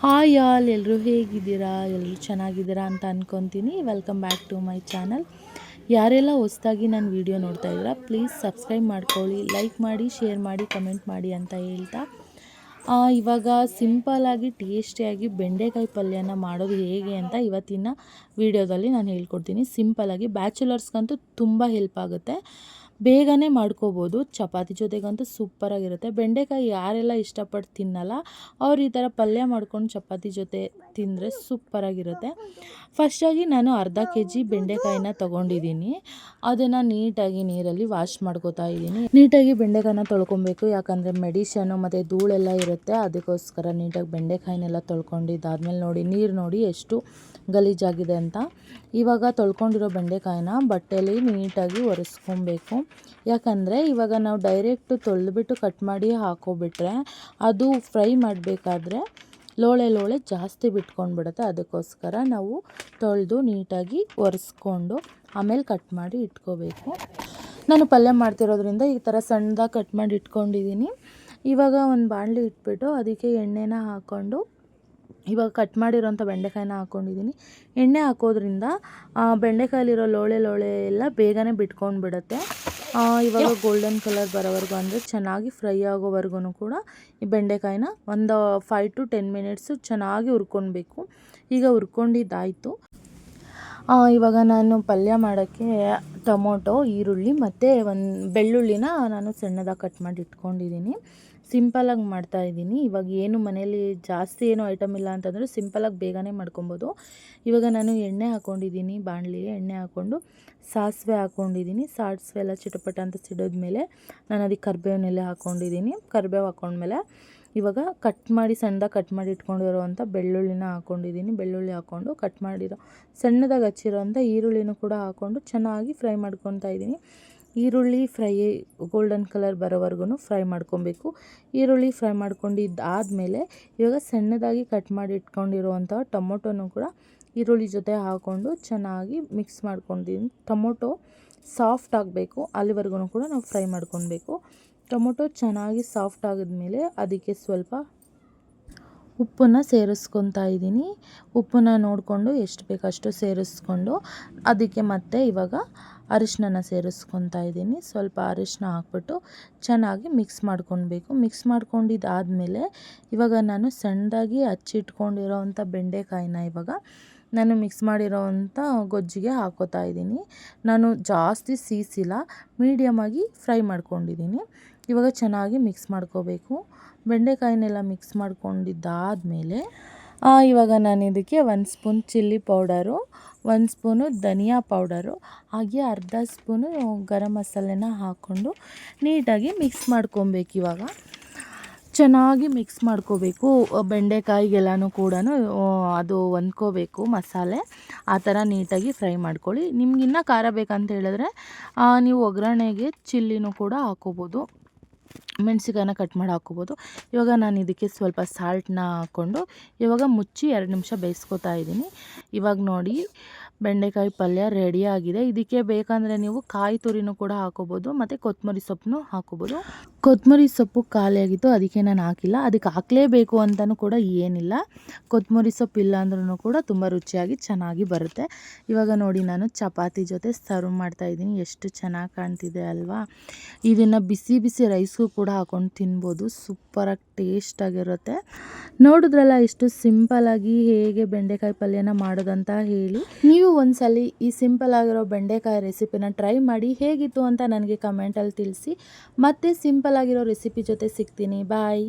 Hi all, ಎಲ್ಲರೂ ಹೇಗಿದ್ದೀರಾ? ಎಲ್ಲರೂ ಚೆನ್ನಾಗಿದ್ದೀರಾ ಅಂತ ಅಂದ್ಕೊತೀನಿ. Welcome back to my channel. ಯಾರೆಲ್ಲ ಹೊಸದಾಗಿ ನನ್ನ ವಿಡಿಯೋ ನೋಡ್ತಾ ಇದ್ದೀರಾ, ಪ್ಲೀಸ್ ಸಬ್ಸ್ಕ್ರೈಬ್ ಮಾಡ್ಕೊಳ್ಳಿ, ಲೈಕ್ ಮಾಡಿ, ಶೇರ್ ಮಾಡಿ, ಕಮೆಂಟ್ ಮಾಡಿ ಅಂತ ಹೇಳ್ತಾ ಇವಾಗ ಸಿಂಪಲ್ಲಾಗಿ ಟೇಸ್ಟಿಯಾಗಿ ಬೆಂಡೆಕಾಯಿ ಪಲ್ಯನ ಮಾಡೋದು ಹೇಗೆ ಅಂತ ಇವತ್ತಿನ ವಿಡಿಯೋದಲ್ಲಿ ನಾನು ಹೇಳ್ಕೊಡ್ತೀನಿ. ಸಿಂಪಲ್ಲಾಗಿ ಬ್ಯಾಚುಲರ್ಸ್ಗಂತೂ ತುಂಬ ಹೆಲ್ಪ್ ಆಗುತ್ತೆ, ಬೇಗನೆ ಮಾಡ್ಕೋಬೋದು. ಚಪಾತಿ ಜೊತೆಗಂತೂ ಸೂಪರಾಗಿರುತ್ತೆ. ಬೆಂಡೆಕಾಯಿ ಯಾರೆಲ್ಲ ಇಷ್ಟಪಟ್ಟು ತಿನ್ನಲ್ಲ ಅವ್ರು ಈ ಥರ ಪಲ್ಯ ಮಾಡ್ಕೊಂಡು ಚಪಾತಿ ಜೊತೆ ತಿಂದರೆ ಸೂಪರಾಗಿರುತ್ತೆ. ಫಸ್ಟಾಗಿ ನಾನು ಅರ್ಧ kg ಬೆಂಡೆಕಾಯಿನ ತೊಗೊಂಡಿದ್ದೀನಿ. ಅದನ್ನು ನೀಟಾಗಿ ನೀರಲ್ಲಿ ವಾಶ್ ಮಾಡ್ಕೋತಾ ಇದ್ದೀನಿ. ನೀಟಾಗಿ ಬೆಂಡೆಕಾಯಿನ ತೊಳ್ಕೊಬೇಕು, ಯಾಕಂದರೆ ಮೆಡಿಷನು ಮತ್ತು ಧೂಳೆಲ್ಲ ಇರುತ್ತೆ. ಅದಕ್ಕೋಸ್ಕರ ನೀಟಾಗಿ ಬೆಂಡೆಕಾಯಿನೆಲ್ಲ ತೊಳ್ಕೊಂಡಿದ್ದಾದ್ಮೇಲೆ ನೋಡಿ, ನೀರು ನೋಡಿ ಎಷ್ಟು ಗಲೀಜಾಗಿದೆ ಅಂತ. ಇವಾಗ ತೊಳ್ಕೊಂಡಿರೋ ಬೆಂಡೆಕಾಯಿನ ಬಟ್ಟೆಯಲ್ಲಿ ನೀಟಾಗಿ ಒರೆಸ್ಕೊಬೇಕು. ಯಾಕಂದರೆ ಇವಾಗ ನಾವು ಡೈರೆಕ್ಟು ತೊಳೆದ್ಬಿಟ್ಟು ಕಟ್ ಮಾಡಿ ಹಾಕೋಬಿಟ್ರೆ ಅದು ಫ್ರೈ ಮಾಡಬೇಕಾದ್ರೆ ಲೋಳೆ ಜಾಸ್ತಿ ಬಿಟ್ಕೊಂಡ್ಬಿಡುತ್ತೆ. ಅದಕ್ಕೋಸ್ಕರ ನಾವು ತೊಳೆದು ನೀಟಾಗಿ ಒರೆಸ್ಕೊಂಡು ಆಮೇಲೆ ಕಟ್ ಮಾಡಿ ಇಟ್ಕೋಬೇಕು. ನಾನು ಪಲ್ಯ ಮಾಡ್ತಿರೋದ್ರಿಂದ ಈ ಥರ ಸಣ್ಣದಾಗಿ ಕಟ್ ಮಾಡಿ ಇಟ್ಕೊಂಡಿದ್ದೀನಿ. ಇವಾಗ ಒಂದು ಬಾಣಲಿ ಇಟ್ಬಿಟ್ಟು ಅದಕ್ಕೆ ಎಣ್ಣೆನ ಹಾಕ್ಕೊಂಡು ಇವಾಗ ಕಟ್ ಮಾಡಿರೋಂಥ ಬೆಂಡೆಕಾಯಿನ ಹಾಕ್ಕೊಂಡಿದ್ದೀನಿ. ಎಣ್ಣೆ ಹಾಕೋದ್ರಿಂದ ಬೆಂಡೆಕಾಯಲ್ಲಿರೋ ಲೋಳೆ ಎಲ್ಲ ಬೇಗನೆ ಬಿಟ್ಕೊಂಡ್ಬಿಡುತ್ತೆ. ಇವಾಗ ಗೋಲ್ಡನ್ ಕಲರ್ ಬರೋವರೆಗೂ, ಅಂದರೆ ಚೆನ್ನಾಗಿ ಫ್ರೈ ಆಗೋವರೆಗೂ ಕೂಡ ಈ ಬೆಂಡೆಕಾಯಿನ ಒಂದು 5 to 10 ಮಿನಿಟ್ಸು ಚೆನ್ನಾಗಿ ಹುರ್ಕೊಳ್ಬೇಕು. ಈಗ ಹುರ್ಕೊಂಡಿದ್ದಾಯಿತು. ಇವಾಗ ನಾನು ಪಲ್ಯ ಮಾಡೋಕ್ಕೆ ಟೊಮೊಟೊ, ಈರುಳ್ಳಿ ಮತ್ತು ಒಂದು ಬೆಳ್ಳುಳ್ಳಿನ ನಾನು ಸಣ್ಣದಾಗಿ ಕಟ್ ಮಾಡಿ ಇಟ್ಕೊಂಡಿದ್ದೀನಿ. ಸಿಂಪಲಾಗಿ ಮಾಡ್ತಾಯಿದ್ದೀನಿ. ಇವಾಗ ಏನು ಮನೇಲಿ ಜಾಸ್ತಿ ಏನೂ ಐಟಮ್ ಇಲ್ಲ ಅಂತಂದರೆ ಸಿಂಪಲಾಗಿ ಬೇಗನೆ ಮಾಡ್ಕೊಬೋದು. ಇವಾಗ ನಾನು ಎಣ್ಣೆ ಹಾಕ್ಕೊಂಡಿದ್ದೀನಿ. ಬಾಣಲಿಗೆ ಎಣ್ಣೆ ಹಾಕ್ಕೊಂಡು ಸಾಸಿವೆ ಹಾಕ್ಕೊಂಡಿದ್ದೀನಿ. ಸಾಸಿವೆ ಎಲ್ಲ ಚಿಟಪಟ ಅಂತ ಸಿಡಿದ್ಮೇಲೆ ನಾನು ಅದಕ್ಕೆ ಕರಿಬೇವನ್ನೆಲ್ಲ ಹಾಕ್ಕೊಂಡಿದ್ದೀನಿ. ಕರಿಬೇವು ಹಾಕ್ಕೊಂಡ್ಮೇಲೆ ಇವಾಗ ಸಣ್ಣದಾಗಿ ಕಟ್ ಮಾಡಿ ಇಟ್ಕೊಂಡಿರೋವಂಥ ಬೆಳ್ಳುಳ್ಳಿನ ಹಾಕ್ಕೊಂಡಿದ್ದೀನಿ. ಬೆಳ್ಳುಳ್ಳಿ ಹಾಕ್ಕೊಂಡು ಕಟ್ ಮಾಡಿರೋ ಸಣ್ಣದಾಗಿ ಹಚ್ಚಿರೋವಂಥ ಈರುಳ್ಳಿನೂ ಕೂಡ ಹಾಕ್ಕೊಂಡು ಚೆನ್ನಾಗಿ ಫ್ರೈ ಮಾಡ್ಕೊತಾ ಇದ್ದೀನಿ. ಈರುಳ್ಳಿ ಗೋಲ್ಡನ್ ಕಲರ್ ಬರೋವರೆಗೂ ಫ್ರೈ ಮಾಡ್ಕೊಬೇಕು. ಈರುಳ್ಳಿ ಫ್ರೈ ಮಾಡ್ಕೊಂಡಿದ್ದಾದಮೇಲೆ ಇವಾಗ ಸಣ್ಣದಾಗಿ ಕಟ್ ಮಾಡಿ ಇಟ್ಕೊಂಡಿರುವಂಥ ಟೊಮೊಟೊನೂ ಕೂಡ ಈರುಳ್ಳಿ ಜೊತೆ ಹಾಕ್ಕೊಂಡು ಚೆನ್ನಾಗಿ ಮಿಕ್ಸ್ ಮಾಡ್ಕೊಂಡಿದ್ದೀನಿ. ಟೊಮೊಟೊ ಸಾಫ್ಟ್ ಆಗಬೇಕು, ಅಲ್ಲಿವರೆಗೂ ಕೂಡ ನಾವು ಫ್ರೈ ಮಾಡ್ಕೊಳ್ಬೇಕು. ಟೊಮೊಟೊ ಚೆನ್ನಾಗಿ ಸಾಫ್ಟ್ ಆಗಿದ್ಮೇಲೆ ಅದಕ್ಕೆ ಸ್ವಲ್ಪ ಉಪ್ಪನ್ನು ಸೇರಿಸ್ಕೊತಾ ಇದ್ದೀನಿ. ಉಪ್ಪನ್ನು ನೋಡಿಕೊಂಡು ಎಷ್ಟು ಬೇಕಷ್ಟು ಸೇರಿಸ್ಕೊಂಡು ಅದಕ್ಕೆ ಮತ್ತೆ ಇವಾಗ ಅರಿಶಿನ ಸೇರಿಸ್ಕೊತಾ ಇದ್ದೀನಿ. ಸ್ವಲ್ಪ ಅರಿಶಿನ ಹಾಕ್ಬಿಟ್ಟು ಚೆನ್ನಾಗಿ ಮಿಕ್ಸ್ ಮಾಡ್ಕೊಳ್ಬೇಕು. ಮಿಕ್ಸ್ ಮಾಡ್ಕೊಂಡಿದ್ದಾದಮೇಲೆ ಇವಾಗ ನಾನು ಸಣ್ಣದಾಗಿ ಹಚ್ಚಿಟ್ಕೊಂಡಿರೋವಂಥ ಬೆಂಡೆಕಾಯಿನ ಇವಾಗ ನಾನು ಮಿಕ್ಸ್ ಮಾಡಿರೋವಂಥ ಗೊಜ್ಜಿಗೆ ಹಾಕೋತಾ ಇದ್ದೀನಿ. ನಾನು ಜಾಸ್ತಿ ಸೀಸಿಲ್ಲ, ಮೀಡಿಯಮಾಗಿ ಫ್ರೈ ಮಾಡ್ಕೊಂಡಿದ್ದೀನಿ. ಇವಾಗ ಚೆನ್ನಾಗಿ ಮಿಕ್ಸ್ ಮಾಡ್ಕೋಬೇಕು. ಬೆಂಡೆಕಾಯಿನೆಲ್ಲ ಮಿಕ್ಸ್ ಮಾಡ್ಕೊಂಡಿದ್ದಾದಮೇಲೆ ಇವಾಗ ನಾನು ಇದಕ್ಕೆ 1 ಸ್ಪೂನ್ ಚಿಲ್ಲಿ ಪೌಡರು, 1 ಸ್ಪೂನು ಧನಿಯಾ ಪೌಡರು, ಹಾಗೆ ಅರ್ಧ ಸ್ಪೂನು ಗರಂ ಮಸಾಲೆನ ಹಾಕ್ಕೊಂಡು ನೀಟಾಗಿ ಮಿಕ್ಸ್ ಮಾಡ್ಕೊಬೇಕು. ಇವಾಗ ಚೆನ್ನಾಗಿ ಮಿಕ್ಸ್ ಮಾಡ್ಕೋಬೇಕು. ಬೆಂಡೆಕಾಯಿಗೆಲ್ಲನೂ ಕೂಡ ಅದು ಹೊಂದ್ಕೋಬೇಕು ಮಸಾಲೆ. ಆ ಥರ ನೀಟಾಗಿ ಫ್ರೈ ಮಾಡ್ಕೊಳ್ಳಿ. ನಿಮ್ಗಿನ್ನೂ ಖಾರ ಬೇಕಂತ ಹೇಳಿದ್ರೆ ನೀವು ಒಗ್ಗರಣೆಗೆ ಚಿಲ್ಲಿನೂ ಕೂಡ ಹಾಕ್ಕೋಬೋದು, ಮೆಣಸಿಕಾಯಿನ ಕಟ್ ಮಾಡಿ ಹಾಕ್ಕೋಬೋದು. ಇವಾಗ ನಾನು ಇದಕ್ಕೆ ಸ್ವಲ್ಪ ಸಾಲ್ಟನ್ನ ಹಾಕ್ಕೊಂಡು ಇವಾಗ ಮುಚ್ಚಿ 2 ನಿಮಿಷ ಬೇಯಿಸ್ಕೊತಾ ಇದ್ದೀನಿ. ಇವಾಗ ನೋಡಿ ಬೆಂಡೆಕಾಯಿ ಪಲ್ಯ ರೆಡಿಯಾಗಿದೆ. ಇದಕ್ಕೆ ಬೇಕಂದರೆ ನೀವು ಕಾಯಿ ತುರಿನೂ ಕೂಡ ಹಾಕ್ಕೋಬೋದು ಮತ್ತು ಕೊತ್ತಂಬರಿ ಸೊಪ್ಪನ್ನು ಹಾಕ್ಕೋಬೋದು. ಕೊತ್ತಂಬರಿ ಸೊಪ್ಪು ಖಾಲಿಯಾಗಿತ್ತು, ಅದಕ್ಕೆ ನಾನು ಹಾಕಿಲ್ಲ. ಅದಕ್ಕೆ ಹಾಕಲೇಬೇಕು ಅಂತಲೂ ಕೂಡ ಏನಿಲ್ಲ. ಕೊತ್ತಂಬರಿ ಸೊಪ್ಪು ಇಲ್ಲ ಅಂದ್ರೂ ಕೂಡ ತುಂಬ ರುಚಿಯಾಗಿ ಚೆನ್ನಾಗಿ ಬರುತ್ತೆ. ಇವಾಗ ನೋಡಿ ನಾನು ಚಪಾತಿ ಜೊತೆ ಸರ್ವ್ ಮಾಡ್ತಾಯಿದ್ದೀನಿ. ಎಷ್ಟು ಚೆನ್ನಾಗಿ ಕಾಣ್ತಿದೆ ಅಲ್ವಾ? ಇದನ್ನು ಬಿಸಿ ಬಿಸಿ ರೈಸ್ಗೂ ಕೂಡ ಹಾಕ್ಕೊಂಡು ತಿನ್ಬೋದು. ಸೂಪರಾಗಿ ಟೇಸ್ಟಾಗಿರುತ್ತೆ. ನೋಡಿದ್ರಲ್ಲ ಎಷ್ಟು ಸಿಂಪಲ್ಲಾಗಿ ಹೇಗೆ ಬೆಂಡೆಕಾಯಿ ಪಲ್ಯನ ಮಾಡೋದಂತ ಹೇಳಿ. ನೀವು ಒಂದ್ಸಲಿ ಈ ಸಿಂಪಲ್ ಆಗಿರೋ ಬೆಂಡೆಕಾಯಿ ರೆಸಿಪಿನ ಟ್ರೈ ಮಾಡಿ ಹೇಗಿತ್ತು ಅಂತ ನನಗೆ ಕಮೆಂಟಲ್ಲಿ ತಿಳಿಸಿ. ಮತ್ತೆ ಸಿಂಪಲ್ ಆಗಿರೋ ರೆಸಿಪಿ ಜೊತೆ ಸಿಗ್ತೀನಿ. ಬಾಯ್.